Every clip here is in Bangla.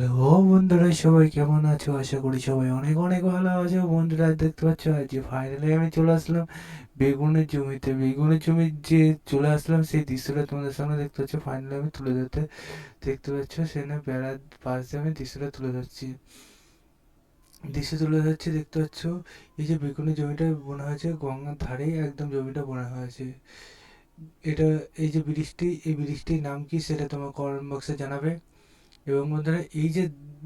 ও বন্ধুরা, সবাই কেমন আছো? আশা করি সবাই অনেক অনেক ভালো আছো। বন্ধুরা, দেখতে পাচ্ছ আজ ফাইনালি আমি চলে আসলাম বেগুনের জমিতে। বেগুনের জমি যে চলে আসলাম, সেই দৃশ্যটা তোমাদের সামনে দেখতে পাচ্ছ। ফাইনালি আমি তুলে ধরতে দেখতে পাচ্ছ, সেখানে বেড়ার পাশ দিয়ে আমি দৃশ্যটা তুলে ধরছি। দেখতে পাচ্ছ, এই যে বেগুনের জমিটা বোনা হয়েছে গঙ্গার ধারেই একদম জমিটা বোনা হয়েছে। এটা, এই যে ব্রিজটি, এই ব্রিজটির নাম কি সেটা তোমার কমেন্ট বক্সে জানাবে। এবং বন্ধুরা, এই যে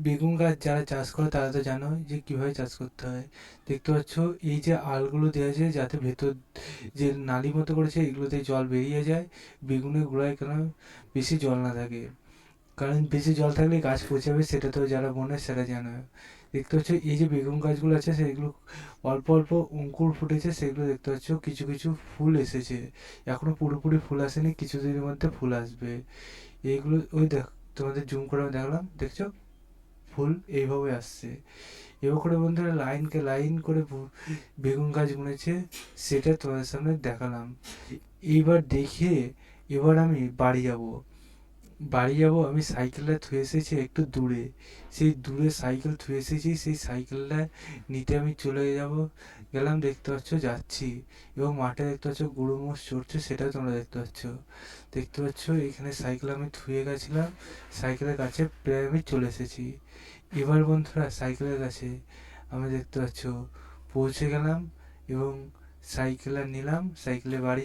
বেগুন গাছ যারা চাষ করে তারা তো জানো যে কিভাবে চাষ করতে হয়। দেখতে পাচ্ছ, এই যে আলগুলো দেওয়া আছে যাতে ভেতর যে নালি মতো করেছে এগুলোতে জল বেরিয়ে যায়, বেগুনের গোড়ায় কেন বেশি জল না থাকে। কারণ বেশি জল থাকলে গাছ পচে যাবে, সেটা তো যারা বোনে সেটা জানো। দেখতে পাচ্ছ, এই যে বেগুন গাছগুলো আছে সেগুলো অল্প অল্প অঙ্কুর ফুটেছে, সেগুলো দেখতে পাচ্ছ কিছু কিছু ফুল এসেছে। এখনো পুরোপুরি ফুল আসেনি, কিছুদিনের মধ্যে ফুল আসবে। এইগুলো ওই দেখ, তোমাদের জুম করে আমি দেখালাম, দেখছো ফুল এইভাবে আসছে। এবার করে বন্ধুরা লাইনকে লাইন করে বেগুন গাছ বুনেছে, সেটা তোমাদের সামনে দেখালাম। এইবার দেখে এবার আমি বাড়ি যাব। আমি সাইকেলটা থুয়ে এসেছি একটু দূরে। সেই দূরে সাইকেল থুয়ে এসেছি, সেই সাইকেলটা নিতে আমি চলে গেলাম। দেখতে পাচ্ছ যাচ্ছি, এবং মাঠে দেখতে পাচ্ছ গরু মোষ চড়ছে, সেটাও তোমরা দেখতে পাচ্ছ। এখানে সাইকেল আমি থুয়ে গেছিলাম, সাইকেলের কাছে প্রায় আমি চলে এসেছি। এবার বন্ধুরা সাইকেলের কাছে আমি দেখতে পাচ্ছ পৌঁছে গেলাম, এবং সাইকেল আর নিলাম, সাইকেলে বাড়ি